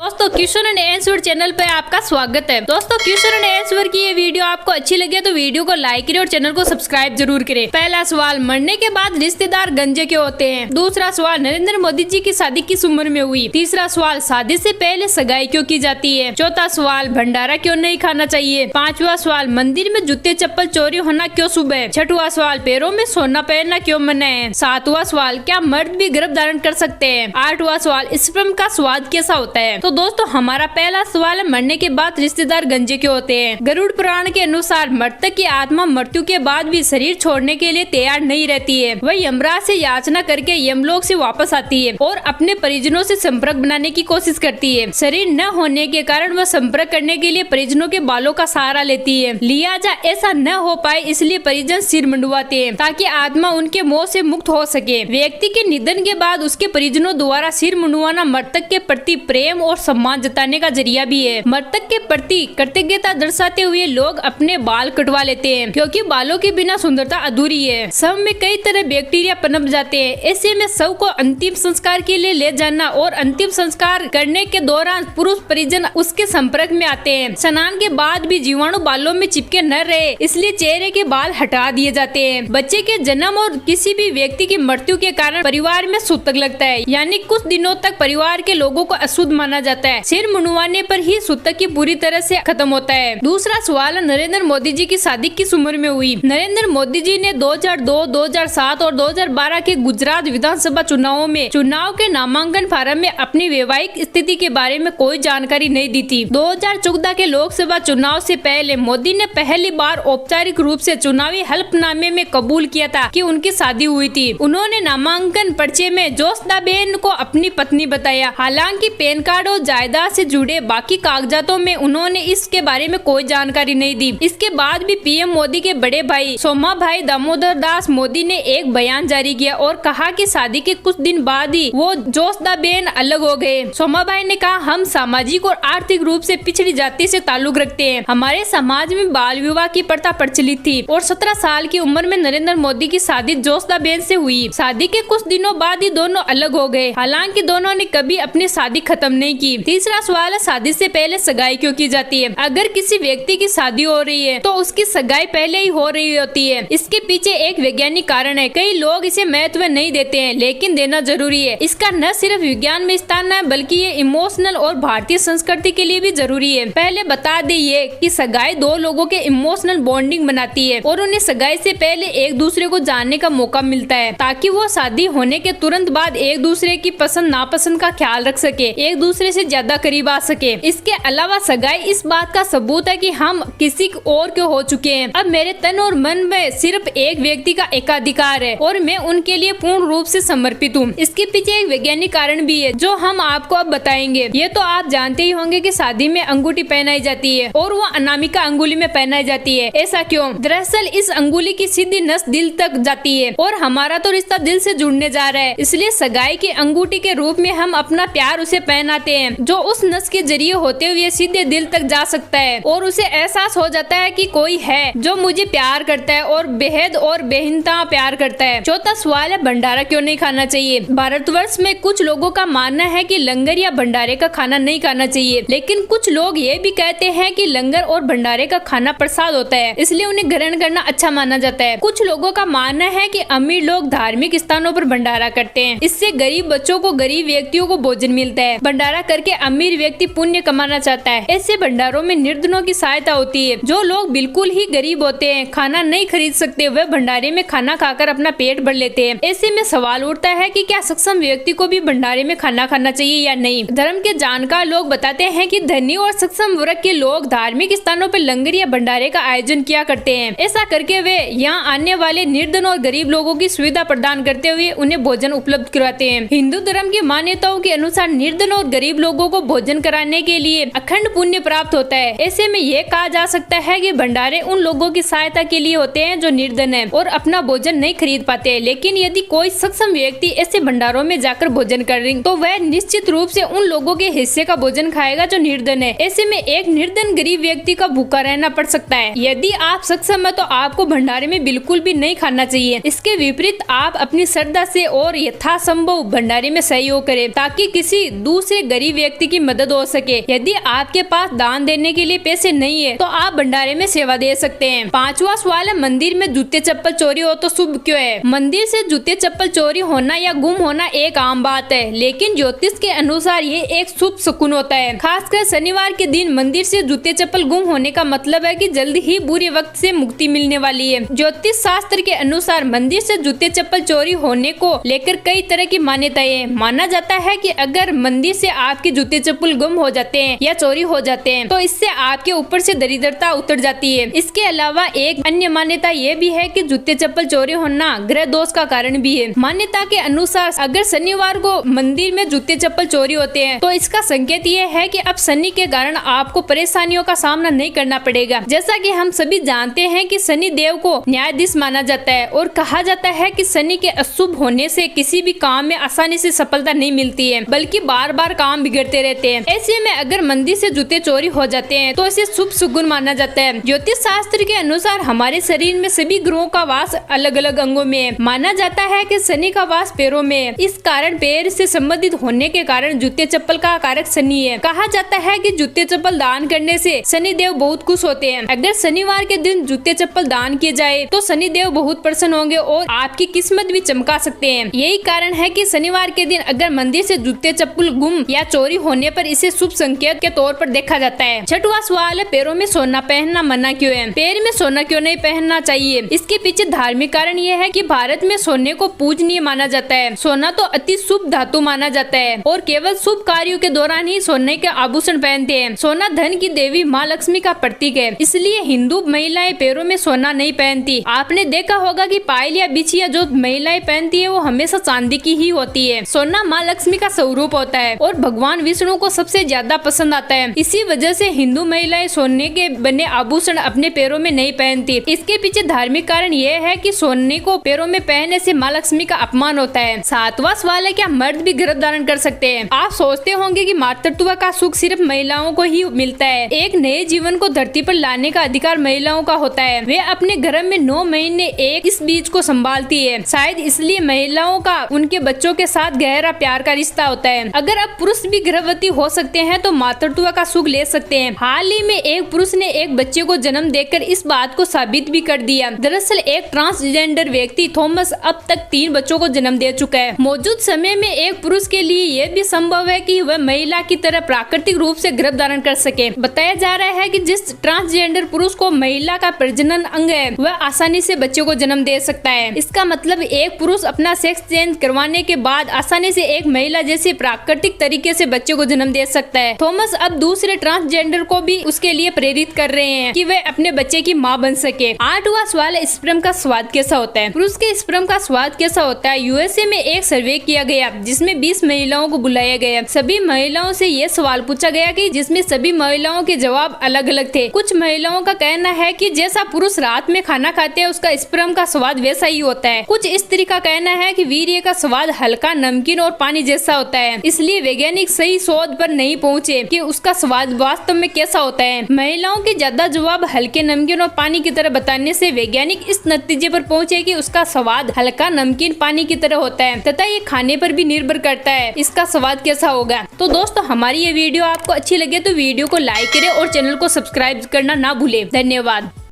दोस्तों question and answer channel पे आपका स्वागत है। दोस्तों क्वेश्चन एंड आंसर की ये वीडियो आपको अच्छी लगे तो वीडियो को लाइक करें और चैनल को सब्सक्राइब जरूर करें। पहला सवाल, मरने के बाद रिश्तेदार गंजे क्यों होते हैं? दूसरा सवाल, नरेंद्र मोदी जी की शादी किस उम्र में हुई? तीसरा सवाल, शादी से पहले सगाई क्यों की जाती है? चौथा सवाल, भंडारा क्यों नहीं खाना चाहिए? पांचवा सवाल, मंदिर में जूते चप्पल चोरी होना क्यों शुभ है? छठवां सवाल, पैरों में सोना पहनना क्यों मना है? सातवां सवाल, क्या मर्द भी गर्भ धारण कर सकते हैं? आठवां सवाल, स्पर्म का स्वाद कैसा होता है? तो दोस्तों हमारा पहला सवाल है, मरने के बाद रिश्तेदार गंजे क्यों होते हैं? गरुड़ पुराण के अनुसार मृतक की आत्मा मृत्यु के बाद भी शरीर छोड़ने के लिए तैयार नहीं रहती है। वह यमराज से याचना करके यमलोक से वापस आती है और अपने परिजनों से संपर्क बनाने की कोशिश करती है। शरीर न होने के कारण वह संपर्क करने के लिए परिजनों के बालों का सहारा लेती है। लिहाजा ऐसा न हो पाए इसलिए परिजन सिर मंडवाते हैं ताकि आत्मा उनके मोह से मुक्त हो सके। व्यक्ति के निधन के बाद उसके परिजनों द्वारा सिर मुंडवाना मृतक के प्रति प्रेम और सम्मान जताने का जरिया भी है। मृतक के प्रति कृतज्ञता दर्शाते हुए लोग अपने बाल कटवा लेते हैं क्योंकि बालों के बिना सुंदरता अधूरी है। शव में कई तरह बैक्टीरिया पनप जाते हैं। ऐसे में शव को अंतिम संस्कार के लिए ले जाना और अंतिम संस्कार करने के दौरान पुरुष परिजन उसके संपर्क में आते हैं। स्नान के बाद भी जीवाणु बालों में चिपके न रहे इसलिए चेहरे के बाल हटा दिए जाते हैं। बच्चे के जन्म और किसी भी व्यक्ति की मृत्यु के कारण परिवार में सूतक लगता है, यानी कुछ दिनों तक परिवार के लोगों को अशुद्ध माना जाता है। सिर मुंडवाने पर ही सूतक की पूरी तरह से खत्म होता है। दूसरा सवाल, नरेंद्र मोदी जी की शादी किस उम्र में हुई? नरेंद्र मोदी जी ने 2002, 2007 और 2012 के गुजरात विधानसभा चुनावों में चुनाव के नामांकन फार्म में अपनी वैवाहिक स्थिति के बारे में कोई जानकारी नहीं दी थी। 2014 के लोकसभा चुनाव से पहले मोदी ने पहली बार औपचारिक रूप से चुनावी हल्फनामे में कबूल किया था कि उनकी शादी हुई थी। उन्होंने नामांकन पर्चे में जोशदाबेन को अपनी पत्नी बताया। हालांकि पैन कार्ड और जायदाद से जुड़े बाकी कागजातों में उन्होंने इसके बारे में कोई जानकारी नहीं दी। इसके बाद भी पीएम मोदी के बड़े भाई सोमा भाई दामोदर दास मोदी ने एक बयान जारी किया और कहा कि शादी के कुछ दिन बाद ही वो जोशदाबेन अलग हो गए। सोमा भाई ने कहा, हम सामाजिक और आर्थिक रूप से पिछड़ी जाति से ताल्लुक रखते हैं। हमारे समाज में बाल विवाह की प्रथा प्रचलित थी और 17 साल की उम्र में नरेंद्र मोदी की शादी जोशदाबेन से हुई। शादी के कुछ दिनों बाद ही दोनों अलग हो गए। हालांकि दोनों ने कभी अपनी शादी खत्म नहीं की। तीसरा सवाल है, शादी से पहले सगाई क्यों की जाती है? अगर किसी व्यक्ति की शादी हो रही है तो उसकी सगाई पहले ही हो रही होती है। इसके पीछे एक वैज्ञानिक कारण है। कई लोग इसे महत्व नहीं देते हैं लेकिन देना जरूरी है। इसका न सिर्फ विज्ञान में स्थान है बल्कि ये इमोशनल और भारतीय संस्कृति के लिए भी जरूरी है। पहले बता दें कि सगाई दो लोगों के इमोशनल बॉन्डिंग बनाती है और उन्हें सगाई से पहले एक दूसरे को जानने का मौका मिलता है ताकि वो शादी होने के तुरंत बाद एक दूसरे की पसंद नापसंद का ख्याल रख सके, एक दूसरे से ज्यादा करीब आ सके। इसके अलावा सगाई इस बात का सबूत है कि हम किसी और के हो चुके हैं। अब मेरे तन और मन में सिर्फ एक व्यक्ति का एकाधिकार है और मैं उनके लिए पूर्ण रूप से समर्पित हूँ। इसके पीछे एक वैज्ञानिक कारण भी है जो हम आपको अब बताएंगे। ये तो आप जानते ही होंगे कि शादी में अंगूठी पहनाई जाती है और वो अनामिका अंगुली में पहनाई जाती है। ऐसा क्यों? दरअसल इस अंगुली की सीधी नस दिल तक जाती है और हमारा तो रिश्ता दिल से जुड़ने जा रहा है, इसलिए सगाई की अंगूठी के रूप में हम अपना प्यार उसे पहनाते हैं जो उस नस के जरिए होते हुए सीधे दिल तक जा सकता है और उसे एहसास हो जाता है कि कोई है जो मुझे प्यार करता है और बेहद और बेहिंता प्यार करता है। चौथा सवाल है, भंडारा क्यों नहीं खाना चाहिए? भारतवर्ष में कुछ लोगों का मानना है कि लंगर या भंडारे का खाना नहीं खाना चाहिए, लेकिन कुछ लोग ये भी कहते हैं कि लंगर और भंडारे का खाना प्रसाद होता है इसलिए उन्हें ग्रहण करना अच्छा माना जाता है। कुछ लोगों का मानना है कि अमीर लोग धार्मिक स्थानों पर भंडारा करते हैं, इससे गरीब बच्चों को गरीब व्यक्तियों को भोजन मिलता है। भंडारा करके अमीर व्यक्ति पुण्य कमाना चाहता है। ऐसे भंडारों में निर्धनों की सहायता होती है। जो लोग बिल्कुल ही गरीब होते हैं, खाना नहीं खरीद सकते, वह भंडारे में खाना खाकर अपना पेट भर लेते हैं। ऐसे में सवाल उठता है कि क्या सक्षम व्यक्ति को भी भंडारे में खाना खाना चाहिए या नहीं? धर्म के जानकार लोग बताते हैं कि धनी और सक्षम वर्ग के लोग धार्मिक स्थानों पर लंगर या भंडारे का आयोजन किया करते हैं। ऐसा करके वे यहाँ आने वाले निर्धन और गरीब लोगों की सुविधा प्रदान करते हुए उन्हें भोजन उपलब्ध कराते हैं। हिंदू धर्म की मान्यताओं के अनुसार निर्धन और गरीब लोगों को भोजन कराने के लिए अखंड पुण्य प्राप्त होता है। ऐसे में ये कहा जा सकता है कि भंडारे उन लोगों की सहायता के लिए होते हैं जो निर्धन है और अपना भोजन नहीं खरीद पाते। लेकिन यदि कोई सक्षम व्यक्ति ऐसे भंडारों में जाकर भोजन करे तो वह निश्चित रूप से उन लोगों के हिस्से का भोजन खाएगा जो निर्धन है। ऐसे में एक निर्धन गरीब व्यक्ति का भूखा रहना पड़ सकता है। यदि आप सक्षम है तो आपको भंडारे में बिल्कुल भी नहीं खाना चाहिए। इसके विपरीत आप अपनी श्रद्धा से और यथासंभव भंडारे में सहयोग करें ताकि किसी दूसरे गरीब व्यक्ति की मदद हो सके। यदि आपके पास दान देने के लिए पैसे नहीं है तो आप भंडारे में सेवा दे सकते हैं। 5वां सवाल है, मंदिर में जूते चप्पल चोरी हो तो शुभ क्यों है? मंदिर से जूते चप्पल चोरी होना या गुम होना एक आम बात है, लेकिन ज्योतिष के अनुसार ये एक शुभ शकुन होता है। खासकर शनिवार के दिन मंदिर से जूते चप्पल गुम होने का मतलब है कि जल्द ही बुरे वक्त से मुक्ति मिलने वाली है। ज्योतिष शास्त्र के अनुसार मंदिर से जूते चप्पल चोरी होने को लेकर कई तरह की मान्यताएं हैं। माना जाता है कि अगर मंदिर से आपके जूते चप्पल गुम हो जाते हैं या चोरी हो जाते हैं तो इससे आपके ऊपर से दरिद्रता उतर जाती है। इसके अलावा एक अन्य मान्यता ये भी है कि जूते चप्पल चोरी होना ग्रह दोष का कारण भी है। मान्यता के अनुसार अगर शनिवार को मंदिर में जूते चप्पल चोरी होते हैं तो इसका संकेत ये है कि अब शनि के कारण आपको परेशानियों का सामना नहीं करना पड़ेगा। जैसा कि हम सभी जानते हैं कि शनि देव को न्यायाधीश माना जाता है और कहा जाता है कि शनि के अशुभ होने से किसी भी काम में आसानी से सफलता नहीं मिलती है, बल्कि बार बार काम बिगड़ते रहते हैं। ऐसे में अगर मंदिर से जूते चोरी हो जाते हैं तो इसे शुभ शगुन माना जाता है। ज्योतिष शास्त्र के अनुसार हमारे शरीर में सभी ग्रहों का वास अलग अलग अंगों में है। माना जाता है कि शनि का वास पैरों में है। इस कारण पैर से संबंधित होने के कारण जूते चप्पल का कारक शनि है। कहा जाता है कि जूते चप्पल दान करने से शनि देव बहुत खुश होते हैं। अगर शनिवार के दिन जूते चप्पल दान किए जाए तो शनि देव बहुत प्रसन्न होंगे और आपकी किस्मत भी चमका सकते हैं। यही कारण है कि शनिवार के दिन अगर मंदिर से जूते चप्पल गुम या चोरी होने पर इसे शुभ संकेत के तौर पर देखा जाता है। 6वां सवाल है, पैरों में सोना पहनना मना क्यों है? पैर में सोना क्यों नहीं पहनना चाहिए? इसके पीछे धार्मिक कारण यह है कि भारत में सोने को पूजनीय माना जाता है। सोना तो अति शुभ धातु माना जाता है और केवल शुभ कार्यों के दौरान ही सोने के आभूषण पहनते हैं। सोना धन की देवी माँ लक्ष्मी का प्रतीक है, इसलिए हिंदू महिलाएं पैरों में सोना नहीं पहनती। आपने देखा होगा कि पायल या बिछिया जो महिलाएं पहनती है वो हमेशा चांदी की ही होती है। सोना माँ लक्ष्मी का स्वरूप होता है और भगवान विष्णु को सबसे ज्यादा पसंद आता है। इसी वजह से हिंदू महिलाएं सोने के बने आभूषण अपने पैरों में नहीं पहनती। इसके पीछे धार्मिक कारण यह है कि सोने को पैरों में पहनने से माँ लक्ष्मी का अपमान होता है। 7वां सवाल है, क्या मर्द भी गर्भ धारण कर सकते हैं? आप सोचते होंगे कि मातृत्व का सुख सिर्फ महिलाओं को ही मिलता है। एक नए जीवन को धरती पर लाने का अधिकार महिलाओं का होता है। वे अपने गर्भ में 9 महीने इस बीज को संभालती है। शायद इसलिए महिलाओं का उनके बच्चों के साथ गहरा प्यार का रिश्ता होता है। अगर अब पुरुष भी गर्भवती हो सकते हैं तो मातृत्व का सुख ले सकते हैं। हाल ही में एक पुरुष ने एक बच्चे को जन्म देकर इस बात को साबित भी कर दिया। दरअसल एक ट्रांसजेंडर व्यक्ति थॉमस अब तक 3 बच्चों को जन्म दे चुका है। मौजूद समय में एक पुरुष के लिए यह भी संभव है कि वह महिला की तरह प्राकृतिक रूप से गर्भ धारण कर सके। बताया जा रहा है कि जिस ट्रांसजेंडर पुरुष को महिला का प्रजनन अंग है वह आसानी से बच्चे को जन्म दे सकता है। इसका मतलब एक पुरुष अपना सेक्स चेंज करवाने के बाद आसानी से एक महिला जैसे प्राकृतिक तरीके से बच्चे को जन्म दे सकता है। थॉमस अब दूसरे ट्रांसजेंडर को भी उसके लिए प्रेरित कर रहे हैं कि वे अपने बच्चे की मां बन सके। 8वां सवाल है, स्पर्म का स्वाद कैसा होता है? पुरुष के स्पर्म का स्वाद कैसा होता है? यूएसए में एक सर्वे किया गया जिसमें 20 महिलाओं को बुलाया गया। सभी महिलाओं से ये सवाल पूछा गया कि जिसमें सभी महिलाओं के जवाब अलग अलग थे। कुछ महिलाओं का कहना है कि जैसा पुरुष रात में खाना खाते हैं उसका स्पर्म का स्वाद वैसा ही होता है। कुछ स्त्री का कहना है कि वीर्य का स्वाद हल्का, नमकीन और पानी जैसा होता है। इसलिए वैज्ञानिक सही शोध पर नहीं पहुँचे कि उसका स्वाद वास्तव में कैसा होता है। महिलाओं के ज्यादा जवाब हल्के, नमकीन और पानी की तरह बताने से वैज्ञानिक इस नतीजे पर पहुँचे कि उसका स्वाद हल्का, नमकीन, पानी की तरह होता है तथा ये खाने पर भी निर्भर करता है इसका स्वाद कैसा होगा। तो दोस्तों, हमारी ये वीडियो आपको अच्छी लगे तो वीडियो को लाइक करें और चैनल को सब्सक्राइब करना ना भूले। धन्यवाद।